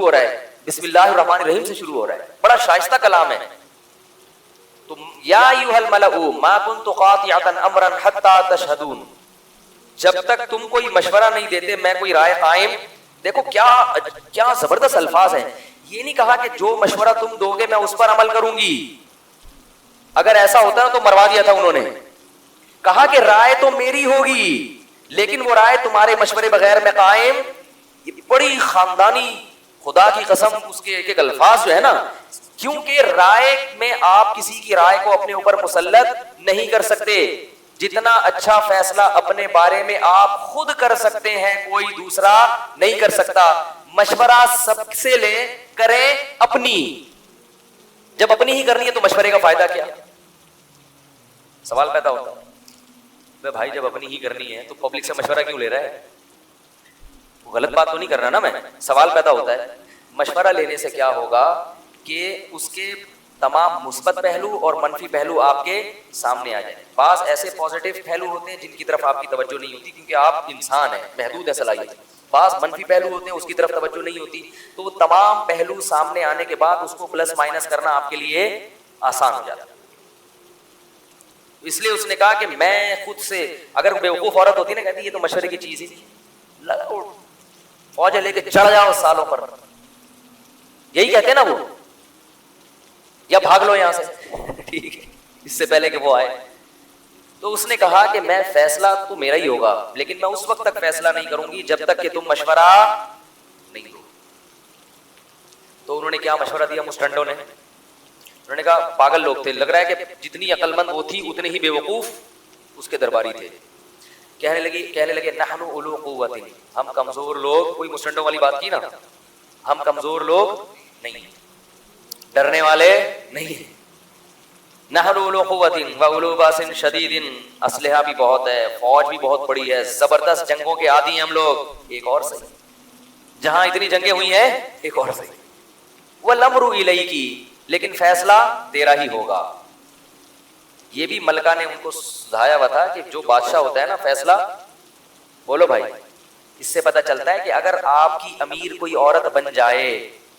ہو رہا ہے, بسم اللہ الرحمن الرحیم سے شروع ہو رہا ہے, بڑا شائستہ کلام ہے. تم یا ایھا الملأ ما كنت قاطعۃ امرا حتى تشهدون, جب تک تم کوئی مشورہ نہیں دیتے میں کوئی رائے قائم. دیکھو کیا زبردست الفاظ ہیں. یہ نہیں کہا کہ جو مشورہ تم دو گے میں اس پر عمل کروں گی, اگر ایسا ہوتا نا تو مروا دیا تھا انہوں نے. کہا کہ رائے تو میری ہوگی لیکن وہ رائے تمہارے مشورے بغیر میں قائم. یہ بڑی خاندانی, خدا کی قسم اس کے ایک ایک الفاظ جو ہے نا, کیونکہ رائے میں آپ کسی کی رائے کو اپنے اوپر مسلط نہیں کر سکتے. جتنا اچھا فیصلہ اپنے بارے میں آپ خود کر سکتے ہیں کوئی دوسرا نہیں کر سکتا. مشورہ سب سے لے کریں اپنی, جب اپنی ہی کرنی ہے تو مشورے کا فائدہ کیا. سوال پیدا ہوتا ہے بھائی جب اپنی ہی کرنی ہے تو پبلک سے مشورہ کیوں لے رہا ہے؟ غلط بات تو نہیں کر رہا نا میں. سوال پیدا ہوتا ہے مشورہ لینے سے کیا ہوگا کہ اس کے تمام مثبت پہلو اور منفی پہلو آپ کے سامنے آ جائیں. بعض ایسے پازیٹیو پہلو ہوتے ہیں جن کی طرف آپ کی توجہ نہیں ہوتی کیونکہ آپ انسان ہیں, محدود ہے صلاحیت. بعض منفی پہلو ہوتے ہیں اس کی طرف توجہ نہیں ہوتی, تو وہ تمام پہلو سامنے آنے کے بعد اس کو پلس مائنس کرنا آپ کے لیے آسان ہو جاتا ہے. اس لیے اس نے کہا کہ میں خود سے, اگر بیوقوف عورت ہوتی نا کہتی یہ تو مشورے کی چیز ہی, فوج لے کے چڑھ جاؤ سالوں پر, یہی کہتے ہیں نا وہ, یا بھاگ لو یہاں سے ٹھیک ہے, اس سے پہلے کہ وہ آئے. تو اس نے کہا کہ میں فیصلہ تو میرا ہی ہوگا لیکن میں اس وقت تک فیصلہ نہیں کروں گی جب تک کہ تم مشورہ نہیں دو. تو انہوں نے کیا مشورہ دیا مسٹنڈوں نے؟ انہوں نے کہا پاگل لوگ تھے, لگ رہا ہے کہ جتنی عقل مند وہ تھی اتنے ہی بیوقوف اس کے درباری تھے. کہنے لگے نحن اولو قوت, ہم کمزور لوگ, کوئی مسٹنڈوں والی بات کی نا, ہم کمزور لوگ نہیں, ڈرنے والے نہیں. نحن اولو قوت و اولو باس شدید, اسلحہ بھی بہت ہے, فوج بھی بہت بڑی ہے, زبردست جنگوں کے عادی ہیں ہم لوگ. ایک اور صحیح, جہاں اتنی جنگیں ہوئی ہیں ایک اور صحیح. والامر الیک, لیکن فیصلہ تیرا ہی ہوگا. یہ بھی ملکہ نے ان کو سمجھایا ہوا تھا کہ جو بادشاہ ہوتا ہے نا فیصلہ, بولو بھائی, اس سے پتہ چلتا ہے کہ اگر آپ کی امیر کوئی عورت بن جائے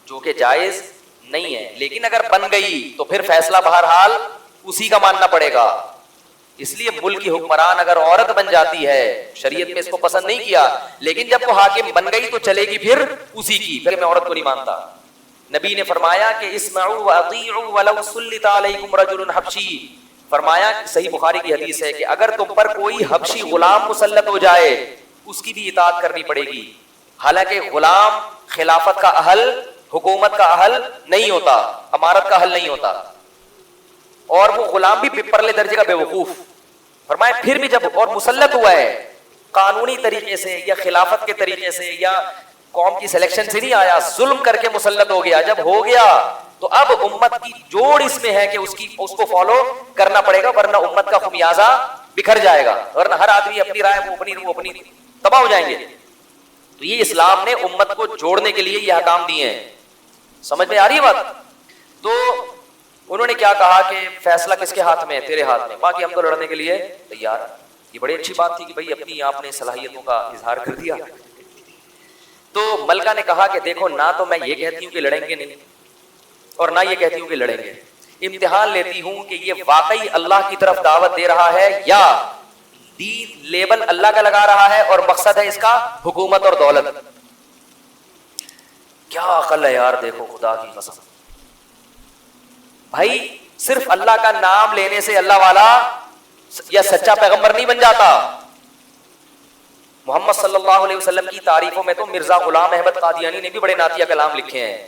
جو کہ جائز نہیں ہے, لیکن اگر بن گئی تو پھر فیصلہ بہرحال اسی کا ماننا پڑے گا. اس لیے ملک کی حکمران اگر عورت بن جاتی ہے, شریعت میں اس کو پسند نہیں کیا, لیکن جب وہ حاکم بن گئی تو چلے گی پھر اسی کی, پھر میں عورت کو نہیں مانتا. نبی نے فرمایا کہ اسمعوا واطیعوا ولو سلط علیکم رجل حبشی, فرمایا صحیح بخاری کی حدیث ہے کہ اگر تم پر کوئی حبشی غلام مسلط ہو جائے اس کی بھی اطاعت کرنی پڑے گی. حالانکہ غلام خلافت کا اہل, حکومت کا اہل نہیں ہوتا, امارت کا اہل نہیں ہوتا, اور وہ غلام بھی پرلے درجے کا بیوقوف. فرمایا پھر بھی جب اور مسلط ہوا ہے قانونی طریقے سے یا خلافت کے طریقے سے یا قوم کی سلیکشن سے نہیں آیا, ظلم کر کے مسلط ہو گیا, جب ہو گیا تو اب امت کی جوڑ اس میں ہے کہ اس کو فالو کرنا پڑے گا, ورنہ امت کا خمیازہ بکھر جائے گا, ورنہ ہر آدمی اپنی رائے وہ اپنی تباہ ہو جائیں گے. تو یہ اسلام نے امت کو جوڑنے کے لیے یہ احکام دیے ہیں. سمجھ میں آ رہی ہے بات؟ تو انہوں نے کیا کہا کہ فیصلہ کس کے ہاتھ میں ہے؟ تیرے ہاتھ میں, باقی ہم تو لڑنے کے لیے تیار. یہ بڑی اچھی بات تھی کہ بھائی اپنی آپ نے صلاحیتوں کا اظہار کر دیا. تو ملکہ نے کہا کہ دیکھو نہ تو میں یہ کہتی ہوں کہ لڑیں گے نہیں اور نہ یہ کہتی ہوں کہ لڑیں گے, امتحان لیتی ہوں کہ یہ واقعی اللہ کی طرف دعوت دے رہا ہے یا لیبل اللہ کا لگا رہا ہے اور مقصد ہے اس کا حکومت اور دولت. کیا عقل ہے یار, دیکھو خدا کی قسم بھائی, صرف اللہ کا نام لینے سے اللہ والا یا سچا پیغمبر نہیں بن جاتا. محمد صلی اللہ علیہ وسلم کی تعریفوں میں تو مرزا غلام احمد قادیانی نے بھی بڑے نعتیہ کلام لکھے ہیں,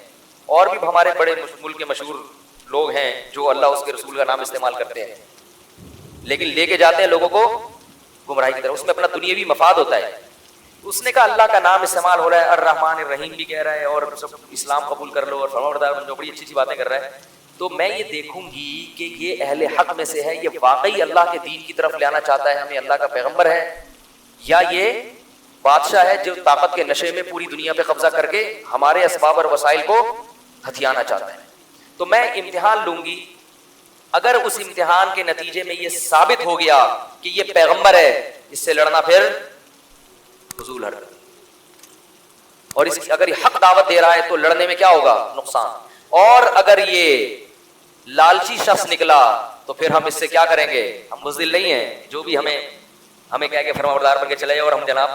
اور بھی ہمارے بڑے ملک کے مشہور لوگ ہیں جو اللہ اس کے رسول کا نام استعمال کرتے ہیں, لیکن لے کے جاتے ہیں لوگوں کو گمراہی کی طرف, اس میں اپنا دنیاوی مفاد ہوتا ہے. اس نے کہا اللہ کا نام استعمال ہو رہا ہے, الرحمن الرحیم بھی کہہ رہا ہے, اور سب اسلام قبول کر لو اور فرمانبردار بن جاؤ, بڑی اچھی اچھی باتیں کر رہا ہے. تو میں یہ دیکھوں گی کہ یہ اہل حق میں سے ہے, یہ واقعی اللہ کے دین کی طرف لانا چاہتا ہے, ہمیں اللہ کا پیغمبر ہے, یا یہ بادشاہ ہے جو طاقت کے نشے میں پوری دنیا پہ قبضہ کر کے ہمارے اسباب اور وسائل کو ہتھیانا چاہتا ہے. تو میں امتحان لوں گی, اگر اس امتحان کے نتیجے میں یہ ثابت ہو گیا کہ یہ پیغمبر ہے, اس سے لڑنا پھر فضول حرکت. اور اس کی اگر یہ حق دعوت دے رہا ہے تو لڑنے میں کیا ہوگا؟ نقصان. اور اگر یہ لالچی شخص نکلا تو پھر ہم اس سے کیا کریں گے؟ ہم بزدل نہیں ہیں جو بھی ہمیں کہہ کے فرمانبردار بن کے چلے جائے اور ہم جناب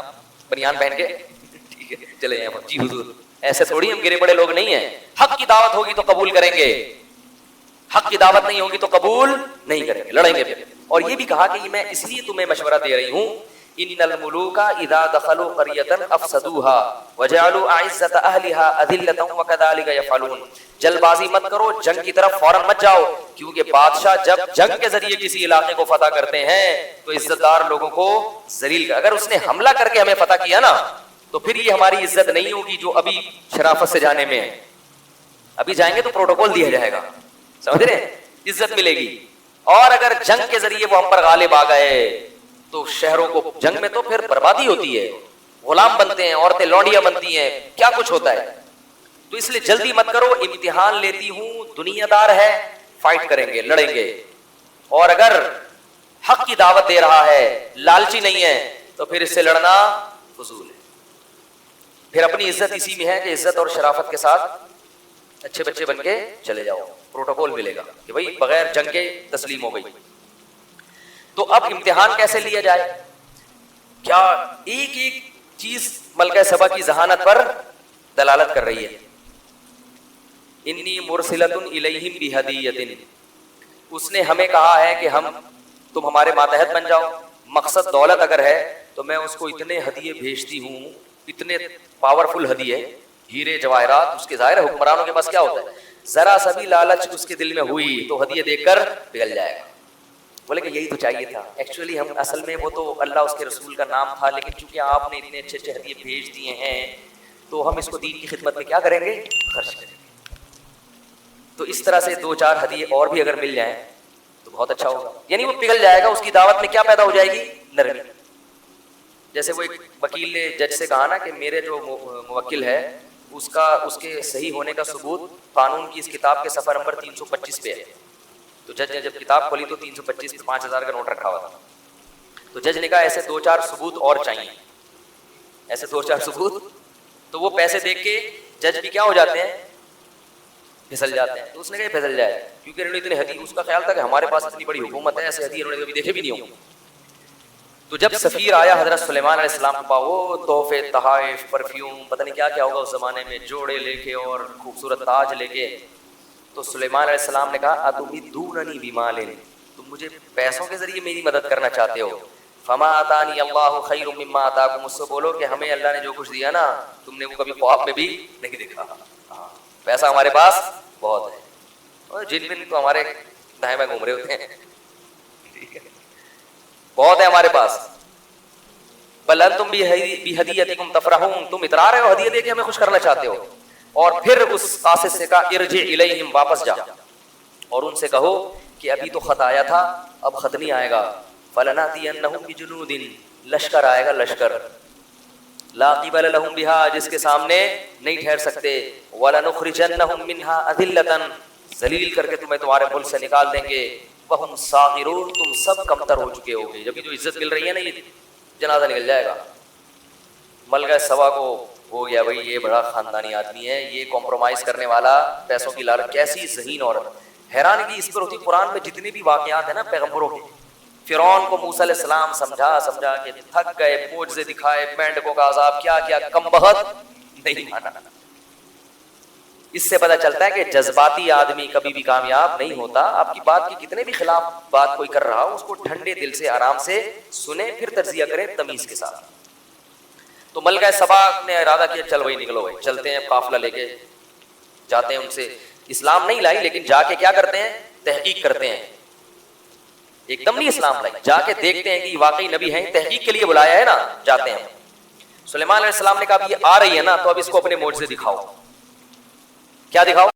بنیان پہن کے ٹھیک ہے چلے جائیں جی حضور. ایسے تھوڑی ہم گرے بڑے لوگ نہیں ہیں. حق کی دعوت ہوگی تو قبول کریں گے, حق کی دعوت نہیں ہوگی تو قبول نہیں کریں گے, لڑیں گے پھر. اور یہ بھی کہا کہ میں اس لیے تمہیں مشورہ دے رہی ہوں, ان الملوک اذا دخلوا قرية افسدوها وجعلوا اعزة اهلها اذلة وكذلك يفعلون. جلد بازی مت کرو, جنگ کی طرف فوراً مت جاؤ, کیونکہ بادشاہ جب جنگ کے ذریعے کسی علاقے کو فتح کرتے ہیں تو عزت دار لوگوں کو ذلیل. اگر اس نے حملہ کر کے ہمیں فتح کیا نا تو پھر یہ ہماری عزت نہیں ہوگی جو ابھی شرافت سے جانے میں ہے. ابھی جائیں گے تو پروٹوکول دیا جائے گا, سمجھ رہے ہیں, عزت ملے گی. اور اگر جنگ کے ذریعے وہ ہم پر غالب آ گئے تو شہروں کو جنگ میں تو پھر بربادی ہوتی ہے, غلام بنتے ہیں, عورتیں لونڈیاں بنتی ہیں, کیا کچھ ہوتا ہے. تو اس لیے جلدی مت کرو, امتحان لیتی ہوں, دنیا دار ہے, فائٹ کریں گے, لڑیں گے. اور اگر حق کی دعوت دے رہا ہے, لالچی نہیں ہے, تو پھر اس سے لڑنا فضول ہے. پھر اپنی عزت اسی میں ہے کہ عزت اور شرافت کے ساتھ اچھے بچے بن کے چلے جاؤ, پروٹوکول ملے گا کہ بھائی بغیر جنگ کے تسلیم ہو گئی. تو اب امتحان کیسے لیا جائے؟ کیا ایک ایک چیز ملکہ سبا کی ذہانت پر دلالت کر رہی ہے. انی مرسلۃ الیہم بہدیۃ, اس نے ہمیں کہا ہے کہ تم ہمارے ماتحت بن جاؤ. مقصد دولت اگر ہے تو میں اس کو اتنے ہدیے بھیجتی ہوں, اتنے پاورفل ہدیے, ہیرے جواہرات. اس کے ظاہر حکمرانوں کے پاس کیا ہوتا ہے, ذرا سا بھی لالچ اس کے دل میں ہوئی تو ہدیے دے کر پگھل جائے گا. بولے کہ یہی تو چاہیے تھا. ایکچولی ہم اصل میں وہ تو اللہ اس کے رسول کا نام تھا, لیکن چونکہ آپ نے اتنے اچھے اچھے ہدیے بھیج دیے ہیں تو ہم اس کو دین کی خدمت میں کیا کریں گے, خرچ کریں گے. تو اس طرح سے 2-4 ہدیے اور بھی اگر مل جائیں تو بہت اچھا ہوگا. یعنی وہ پگھل جائے گا, اس کی دعوت میں کیا پیدا ہو جائے گی, نرمی. جیسے وہ ایک وکیل نے جج سے کہا نا کہ میرے جو موکل ہے اس کے صحیح ہونے کا ثبوت قانون کی اس کتاب کے صفحہ نمبر 325 پہ ہے. تو جج نے جب کتاب کھولی تو 325 پہ 5000 کا نوٹ رکھا ہوا تھا. تو جج نے کہا ایسے 2-4 ثبوت اور چاہیے, ایسے 2-4 ثبوت. تو وہ پیسے دیکھ کے جج بھی کیا ہو جاتے ہیں, پھسل جاتے ہیں. تو اس نے کہا پھسل جائے, کیونکہ انہوں نے اتنے ہدیے, اس کا خیال تھا کہ ہمارے پاس اتنی بڑی حکومت ہے, ایسے ہدیے انہوں نے کبھی دیکھے بھی نہیں ہوں. تو جب سفیر آیا حضرت سلیمان علیہ السلام کے پاس, وہ تحفے, تحائف, پرفیوم, پتہ نہیں کیا کیا ہوگا اس زمانے میں, جوڑے لے کے اور خوبصورت تاج لے کے. تو سلیمان علیہ السلام نے کہا اتمدوننی بمال, تم مجھے پیسوں کے ذریعے میری مدد کرنا چاہتے ہو. فما آتانی اللہ خیر مما آتاکم, اس سے بولو کہ ہمیں اللہ نے جو کچھ دیا نا تم نے وہ کبھی خواب میں بھی نہیں دیکھا. پیسہ ہمارے پاس بہت ہے, اور جن بن تو ہمارے دائیں بائیں گھوم رہے ہوتے ہیں, بہت ہے ہمارے پاس. بل انتم بہدیتکم تفرحون, تم اترا رہے ہو, ہدیہ دے کے ہمیں خوش کرنا چاہتے ہو. اور پھر اس قاصد سے کہا ارجع الیہم, واپس جا اور ان سے کہو کہ ابھی تو خط آیا تھا, اب خط نہیں آئے گا. فلناتینہم بجنود, لشکر آئے گا, لشکر. لا قبل لہم بہا, جس کے سامنے نہیں ٹھہر سکتے. ولنخرجنہم منہا اذلۃ, ذلیل کر کے تمہیں تمہارے ملک سے نکال دیں گے. وہم صاغرون, تم سب کمتر ہو چکے ہوگے. جب جو عزت مل رہی ہے نا, یہ جنازہ نکل جائے گا. ملکہ سبا کو ہو گیا بھائی یہ بڑا خاندانی آدمی ہے, یہ کمپرومائز کرنے والا, پیسوں کی لالچ, کیسی ذہین عورت. حیرانگی اس پر ہوتی, قرآن میں جتنے بھی واقعات ہیں نا پیغمبروں کے, فرعون کو موسیٰ علیہ السلام سمجھا کے تھک گئے, معجزے دکھائے, مینڈکوں کا عذاب کیا کیا, کم بخت نہیں مانا. اس سے پتہ چلتا ہے کہ جذباتی آدمی کبھی بھی کامیاب نہیں ہوتا. آپ کی بات کی کتنے بھی خلاف بات کوئی کر رہا ہو, اس کو ٹھنڈے دل سے آرام سے سنیں, پھر تجزیہ کریں تمیز کے ساتھ. تو ملکہ سبا نے ارادہ کیا چل بھائی نکلو بھائی, چلتے ہیں, قافلہ لے کے جاتے ہیں. ان سے اسلام نہیں لائی, لیکن جا کے کیا کرتے ہیں, تحقیق کرتے ہیں. ایک دم نہیں اسلام لائی, جا کے دیکھتے ہیں کہ یہ واقعی نبی ہیں, تحقیق کے لیے بلایا ہے نا, جاتے ہیں. سلیمان علیہ السلام نے کہا یہ آ رہی ہے نا, تو اب اس کو اپنے معجزے دکھاؤ. کیا دکھاؤ؟